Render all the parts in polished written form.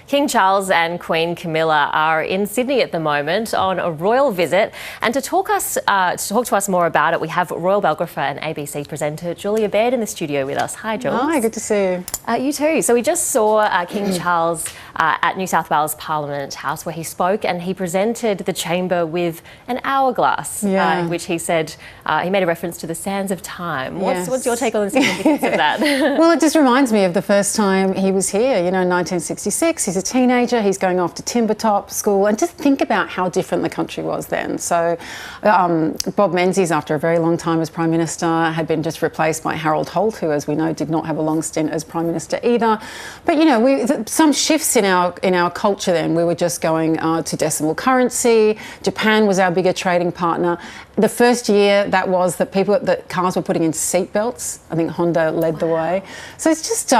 King Charles and Queen Camilla are in Sydney at the moment on a royal visit, and to talk to us more about it, we have royal biographer and ABC presenter Julia Baird in the studio with us. Hi, Jules. Hi, good to see you. You too. So we just saw King Charles at New South Wales Parliament House, where he spoke and he presented the chamber with an hourglass, which he said he made a reference to the sands of time. What's your take on the significance of that? Well, it just reminds me of the first time he was here, you know, in 1966. He's a teenager, he's going off to Timbertop School, and just think about how different the country was then. So Bob Menzies, after a very long time as Prime Minister, had been just replaced by Harold Holt, who, as we know, did not have a long stint as Prime Minister either. But, you know, some shifts in our culture then. We were just going to decimal currency. Japan was our bigger trading partner. The first year that cars were putting in seat belts. I think Honda led the way. So it's just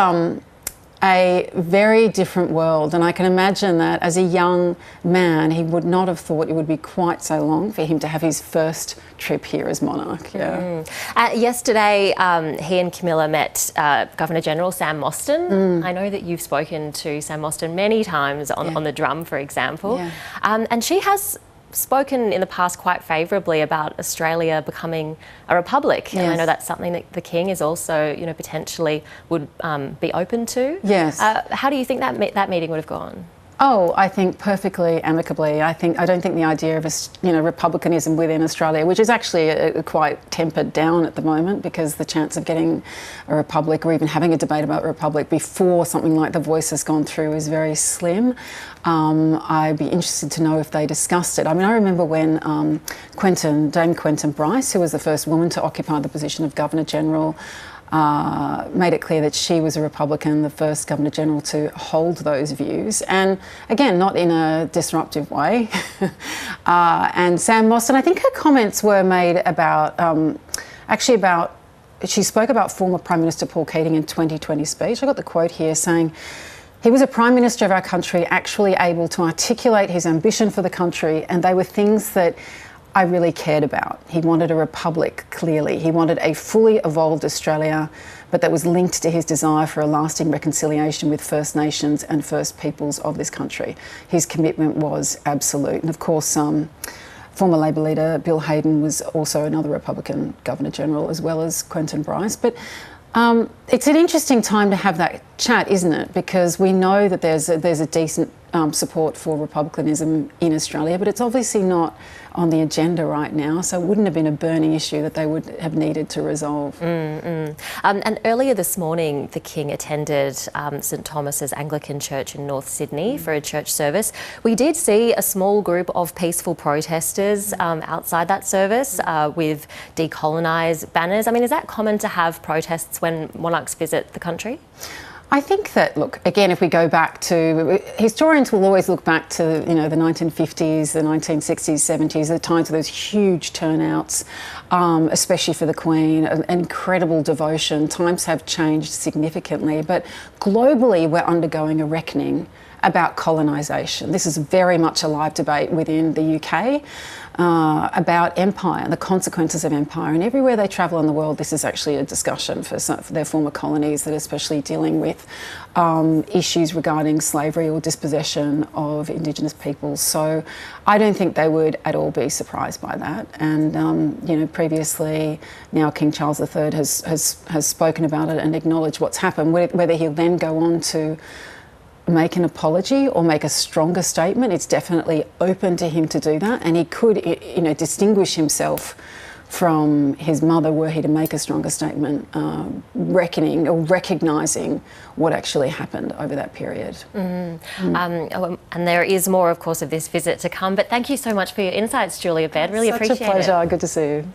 a very different world, and I can imagine that as a young man he would not have thought it would be quite so long for him to have his first trip here as monarch. Yesterday he and Camilla met Governor General Sam Mostyn. I know that you've spoken to Sam Mostyn many times on the drum, for example, and she has spoken in the past quite favourably about Australia becoming a republic, and I know that's something that the King is also, you know, potentially would be open to. How do you think that meeting would have gone? Oh, I think perfectly amicably. I don't think the idea of republicanism within Australia, which is actually quite tempered down at the moment, because the chance of getting a republic or even having a debate about a republic before something like The Voice has gone through is very slim. I'd be interested to know if they discussed it. I mean, I remember when Dame Quentin Bryce, who was the first woman to occupy the position of Governor General, made it clear that she was a Republican, the first Governor-General to hold those views, and again, not in a disruptive way. And Sam Mostyn, I think her comments were made about, she spoke about former Prime Minister Paul Keating in 2020 speech. I got the quote here saying, "He was a Prime Minister of our country, actually able to articulate his ambition for the country, and they were things that I really cared about. He wanted a republic, clearly. He wanted a fully evolved Australia, but that was linked to his desire for a lasting reconciliation with First Nations and First Peoples of this country. His commitment was absolute." And of course, former Labor leader Bill Hayden was also another Republican Governor-General, as well as Quentin Bryce. But it's an interesting time to have that chat, isn't it? Because we know that there's a decent support for republicanism in Australia, but it's obviously not on the agenda right now, so it wouldn't have been a burning issue that they would have needed to resolve. And earlier this morning, the King attended St Thomas's Anglican Church in North Sydney for a church service. We did see a small group of peaceful protesters outside that service with decolonise banners. I mean, is that common to have protests when monarchs visit the country? I think that, look, again, if we go back to, historians will always look back to, you know, the 1950s, the 1960s, 70s, the times of those huge turnouts, especially for the Queen, an incredible devotion. Times have changed significantly, but globally we're undergoing a reckoning about colonisation. This is very much a live debate within the UK about empire and the consequences of empire. And everywhere they travel in the world, this is actually a discussion for their former colonies that are especially dealing with issues regarding slavery or dispossession of Indigenous peoples. So I don't think they would at all be surprised by that. And you know, previously, now King Charles III has spoken about it and acknowledged what's happened. Whether he'll then go on to make an apology or make a stronger statement, it's definitely open to him to do that, and he could, you know, distinguish himself from his mother were he to make a stronger statement, reckoning or recognising what actually happened over that period. And there is more, of course, of this visit to come, but thank you so much for your insights, Julia Baird. Really appreciate it. Such a pleasure. Good to see you.